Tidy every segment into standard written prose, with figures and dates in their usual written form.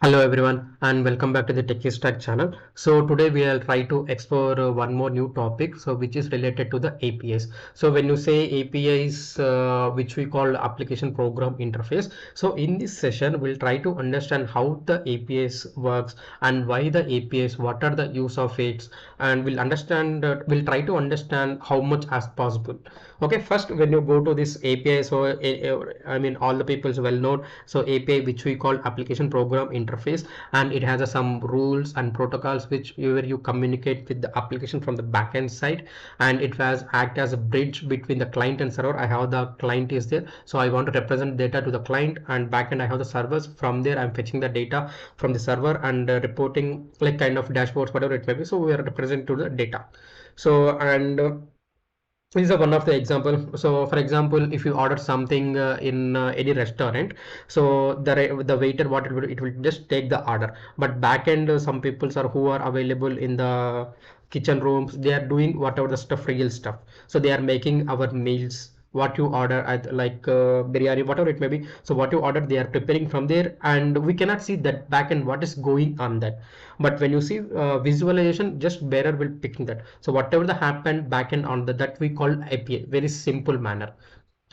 Hello everyone and welcome back to the techystack channel. So today we will try to explore one more new topic, so which is related to the APIs. So when you say APIs, which we call application program interface, so in this session we'll try to understand how the APIs works and why the APIs, what are the use of it, and we'll try to understand how much as possible. Okay, first when you go to this API, so I mean all the people is well known. So API, which we call application program interface, and it has some rules and protocols where you communicate with the application from the backend side, and it has act as a bridge between the client and server. I have the client is there, so I want to represent data to the client, and backend I have the servers. From there I'm fetching the data from the server and reporting like kind of dashboards, whatever it may be. So we are representing to the data. So and these are one of the example. So for example, if you order something in any restaurant, so the waiter, what it will just take the order, but back end some peoples are who are available in the kitchen rooms, they are doing whatever the stuff, real stuff. So they are making our meals, what you order at like biryani, whatever it may be. So what you order, they are preparing from there, and we cannot see that back end what is going on that. But when you see visualization, just bearer will picking that. So whatever the happened backend on that we call API, very simple manner.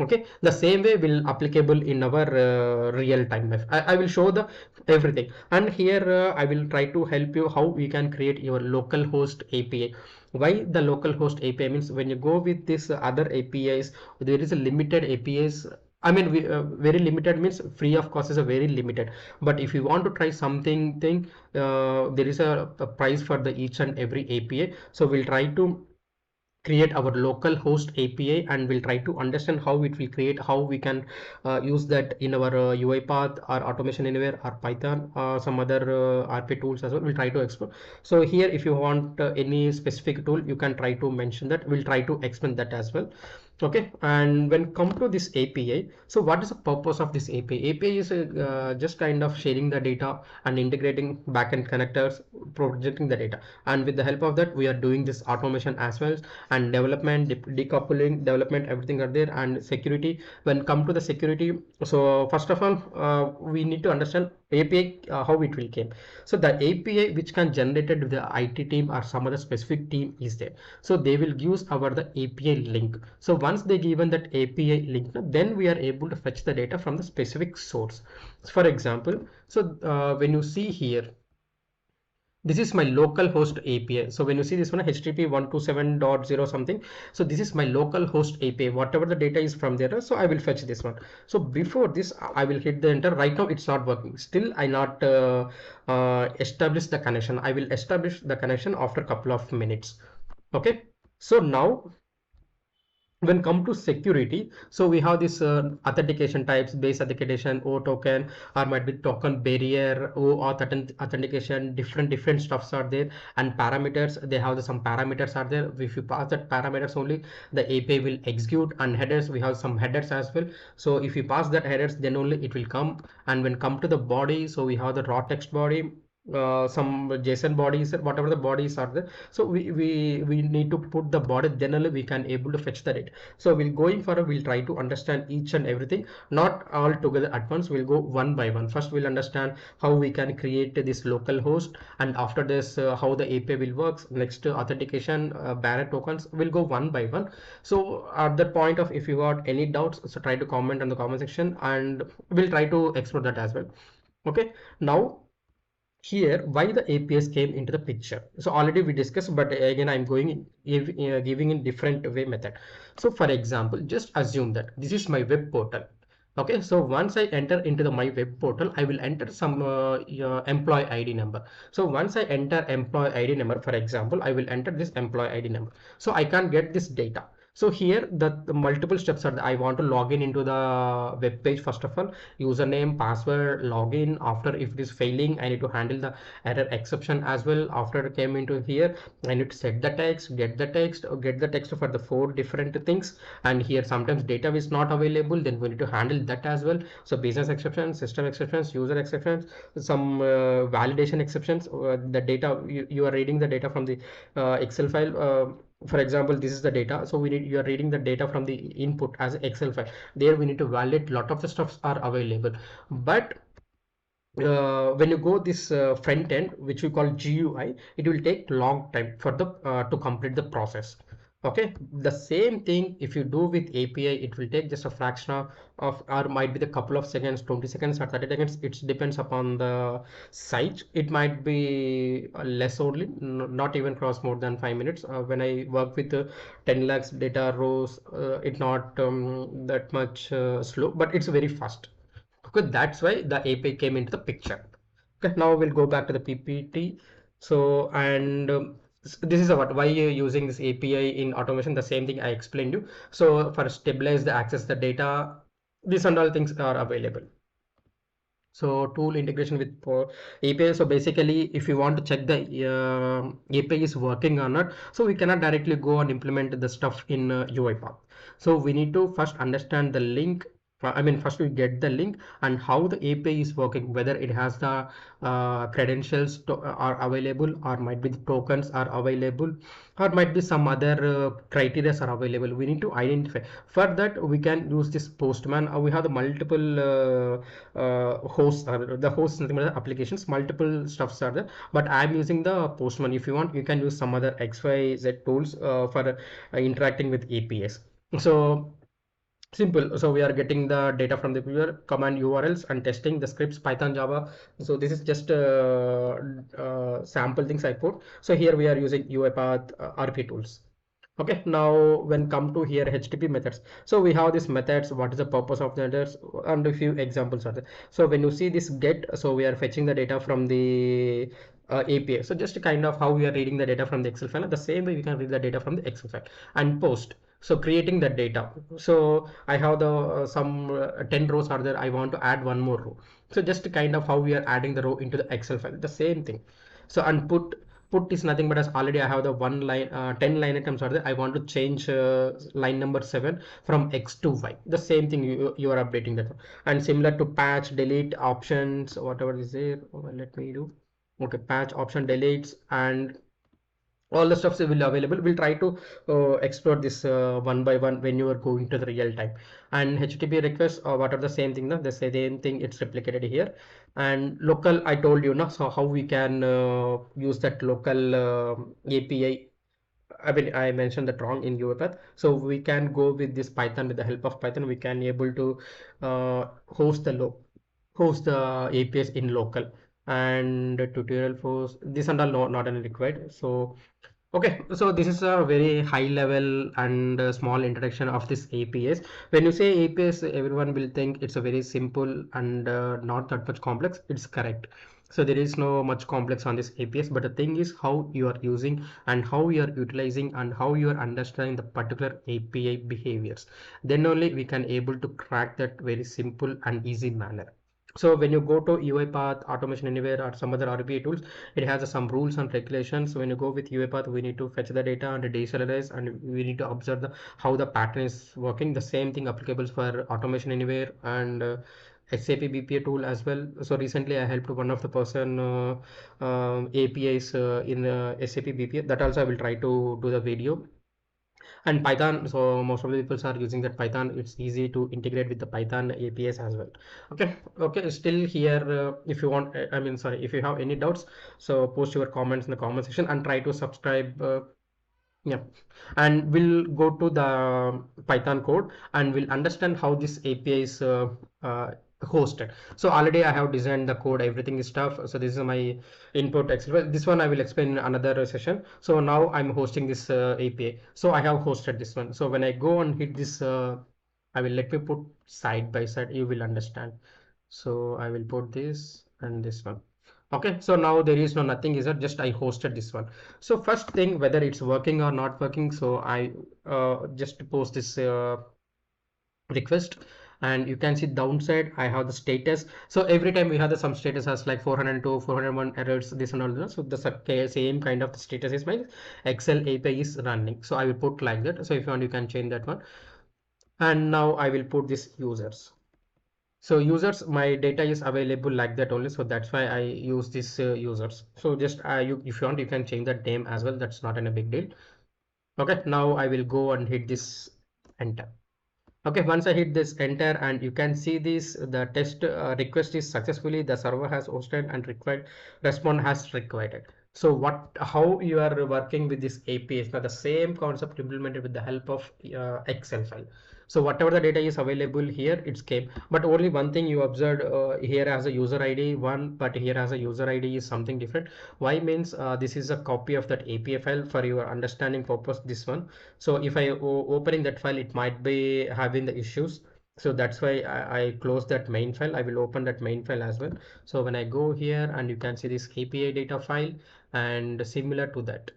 Okay, the same way will applicable in our real time life. I will show the everything, and here I will try to help you how we can create your local host API. Why the local host API means, when you go with this other APIs, there is a limited APIs. I mean, very limited means free of cost is a very limited. But if you want to try something thing, there is a price for the each and every API. So we'll try to create our local host API, and we'll try to understand how it will create, how we can use that in our UiPath or automation anywhere or Python, some other RP tools as well. We'll try to explore. So here, if you want any specific tool, you can try to mention that. We'll try to explain that as well. Okay, and when come to this API, so what is the purpose of this API? API is just kind of sharing the data and integrating backend connectors, projecting the data, and with the help of that we are doing this automation as well, and development, decoupling, development, everything are there. And security, when come to the security, so first of all we need to understand API, how it will came. So the API which can generated with the IT team or some other specific team is there. So they will use our the API link. So once they given that API link, then we are able to fetch the data from the specific source. For example, so when you see here, this is my local host API. So when you see this one, HTTP 127.0 something, so this is my local host API, whatever the data is from there. So I will fetch this one. So before this I will hit the enter. Right now it's not working, still I not establish the connection. I will establish the connection after a couple of minutes. Okay, so now when come to security, so we have this authentication types, base authentication, O token, or might be token barrier, O authentication, different stuffs are there. And parameters, they have some parameters are there. If you pass that parameters only, the API will execute. And headers, we have some headers as well. So if you pass that headers, then only it will come. And when come to the body, so we have the raw text body, some JSON bodies, whatever the bodies are there. So we need to put the body, then only we can able to fetch the data. So we'll going for we'll try to understand each and everything, not all together at once. We'll go one by one. First we'll understand how we can create this local host, and after this how the API will works. Next authentication, barrier tokens, will go one by one. So at that point of, if you got any doubts, so try to comment on the comment section, and we'll try to explore that as well. Okay, now here why the APIs came into the picture. So already we discussed, but again I'm going giving in different way method. So for example, just assume that this is my web portal. Okay, so once I enter into the my web portal, I will enter some employee ID number. So once I enter employee ID number, for example, I will enter this employee ID number. So I can get this data. So here the multiple steps are, I want to log in into the web page. First of all, username, password, login. After, if it is failing, I need to handle the error exception as well. After it came into here, I need to set the text, get the text, or get the text for the 4 different things. And here sometimes data is not available, then we need to handle that as well. So business exceptions, system exceptions, user exceptions, some validation exceptions. The data, you are reading the data from the Excel file. For example, this is the data, so you are reading the data from the input as Excel file. There we need to validate, lot of the stuffs are available. But when you go this front end, which we call GUI, it will take long time for the to complete the process. Okay, the same thing if you do with API, it will take just a fraction of or might be the couple of seconds, 20 seconds or 30 seconds. It depends upon the site. It might be less only, not even cross more than 5 minutes. When I work with 10 lakhs data rows, it not that much slow, but it's very fast. Okay, that's why the API came into the picture. Okay, now we'll go back to the PPT. So, and this is what why you're using this API in automation. The same thing I explained you. So, for stabilize the access the data, these and all things are available. So tool integration with API. So basically, if you want to check the API is working or not, so we cannot directly go and implement the stuff in UiPath. So we need to first understand the link. I mean, first we get the link and how the API is working, whether it has the credentials are available, or might be the tokens are available, or might be some other criteria are available. We need to identify. For that, we can use this Postman. We have the multiple hosts, or the hosts, nothing but the applications, multiple stuffs are there. But I'm using the Postman. If you want, you can use some other XYZ tools for interacting with APIs. So simple. So we are getting the data from the viewer, command URLs and testing the scripts, Python, Java. So this is just sample things I put. So here we are using UiPath RP tools. Okay, now when come to here HTTP methods, so we have these methods, what is the purpose of the methods, and a few examples are there. So when you see this get, so we are fetching the data from the API. So just kind of how we are reading the data from the Excel file, the same way we can read the data from the Excel file. And post, so creating the data. So I have the some 10 rows are there, I want to add one more row. So just kind of how we are adding the row into the Excel file, the same thing. So and put is nothing but as already I have the one line 10 line items are there, I want to change line number 7 from X to Y, the same thing you are updating that. And similar to patch, delete options, whatever is there. Let me do. Okay, patch, option, deletes, and all the stuffs will be available. We'll try to explore this one by one when you are going to the real time. And HTTP requests, what are the same thing, the same thing, it's replicated here. And local, I told you now, so how we can use that local API. I mean, I mentioned that wrong in UiPath. So we can go with this Python. With the help of Python, we can able to host host the APIs in local. And tutorial for this and all not any required. So okay, so this is a very high level and small introduction of this APIs. When you say APIs, everyone will think it's a very simple and not that much complex. It's correct. So there is no much complex on this APIs, but the thing is how you are using and how you are utilizing and how you are understanding the particular API behaviors. Then only we can able to crack that very simple and easy manner. So when you go to UiPath, Automation Anywhere, or some other RPA tools, it has some rules and regulations. When you go with UiPath, we need to fetch the data and deinstallize, and we need to observe how the pattern is working. The same thing applicable for Automation Anywhere and SAP BPA tool as well. So recently I helped one of the person APIs in SAP BPA. That also I will try to do the video. And Python, so most of the people are using that Python. It's easy to integrate with the Python APIs as well. Okay, still here, if you want, I mean, sorry, if you have any doubts, so post your comments in the comment section and try to subscribe. Yeah, and we'll go to the Python code and we'll understand how this API is hosted. So already I have designed the code, everything is stuff. So this is my input Excel. This one I will explain in another session. So now I'm hosting this API. So I have hosted this one. So when I go and hit this, I will let me put side by side. You will understand. So I will put this and this one. Okay, so now there is no nothing is that just I hosted this one. So first thing, whether it's working or not working, so I just post this request, and you can see downside I have the status. So every time we have the some status has like 402, 401 errors, this and all that. So the same kind of the status is my Excel API is running. So I will put like that. So if you want, you can change that one. And now I will put this users. So users, my data is available like that only. So that's why I use this users. So just if you want, you can change that name as well. That's not a big deal. Okay, now I will go and hit this enter. Okay, once I hit this enter, and you can see this, the test request is successfully, the server has hosted and required response has required. So what, how you are working with this API is now the same concept implemented with the help of Excel file. So whatever the data is available here, it's came, but only one thing you observed here as a user ID one, but here as a user ID is something different. Why means this is a copy of that API file for your understanding purpose, this one. So if I opening that file, it might be having the issues. So that's why I close that main file. I will open that main file as well. So when I go here, and you can see this API data file and similar to that.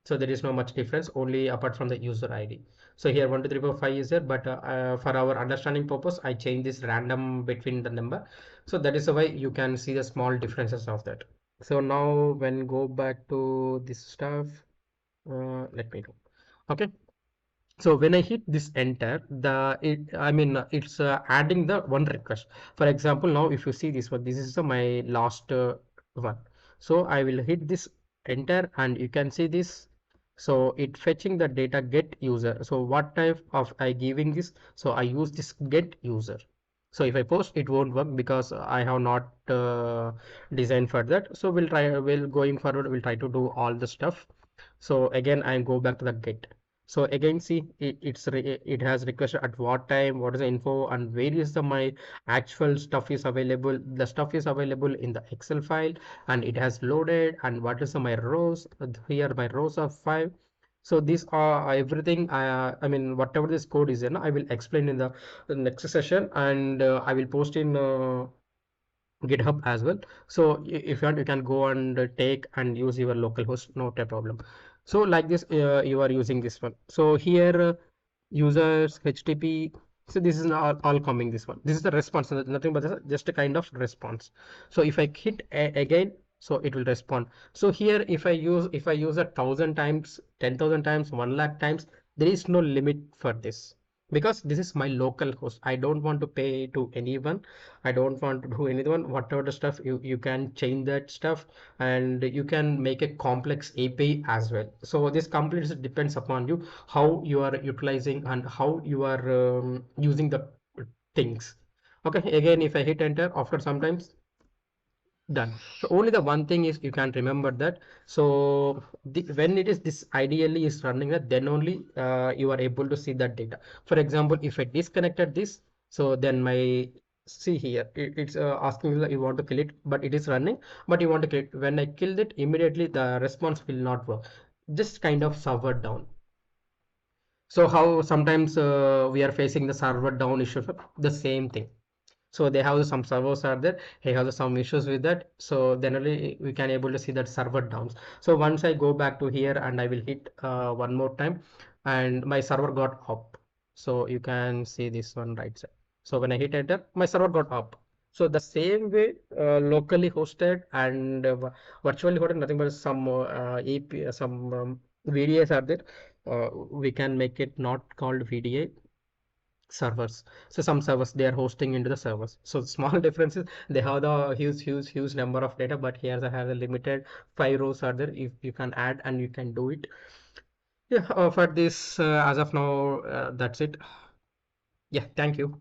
So there is no much difference, only apart from the user ID. So here 1 2 3 4 5 is there, but for our understanding purpose, I change this random between the number. So that is the way you can see the small differences of that. So now when go back to this stuff, let me know. Okay, so when I hit this enter, it's adding the one request. For example, now if you see this one, this is my last one. So I will hit this enter, and you can see this. So it fetching the data get user. So what type of I giving this? So I use this get user. So if I post, it won't work because I have not designed for that. So we'll going forward, we'll try to do all the stuff. So again, I go back to the get. So again, see, it has requested at what time, what is the info, and where is the my actual stuff is available. The stuff is available in the Excel file, and it has loaded. And what is the, my rows? Here my rows are 5. So these are everything. Whatever this code is, I will explain in the next session, and I will post in GitHub as well. So if you want, you can go and take and use your local host, not a problem. So like this, you are using this one. So here, users HTTP. So this is all coming, this one. This is the response, nothing but just a kind of response. So if I hit again, so it will respond. So here, if I use 1,000 times, 10,000 times, 1 lakh times, there is no limit for this, because this is my local host. I don't want to pay to anyone. I don't want to do anyone. Whatever the stuff, you can change that stuff, and you can make a complex API as well. So this completely depends upon you, how you are utilizing and how you are using the things. Okay, again, if I hit enter after sometimes, done. So only the one thing is, you can remember that. So when it is this ideally is running that, then only you are able to see that data. For example, if I disconnected this, so then my, see here, it's asking you that you want to kill it, but it is running, but you want to kill it. When I killed it, immediately the response will not work, just kind of server down. So how sometimes we are facing the server down issue, the same thing. So they have some servers are there, they have some issues with that. So then only we can able to see that server downs. So once I go back to here, and I will hit one more time, and my server got up. So you can see this one right side. So when I hit enter, my server got up. So the same way, locally hosted and virtually hosted, nothing but some AP, some VDAs are there. We can make it not called VDA, servers. So some servers, they are hosting into the servers. So small differences, they have the huge number of data, but here they have a limited 5 rows are there. If you can add, and you can do it. Yeah, for this, as of now, that's it. Yeah, thank you.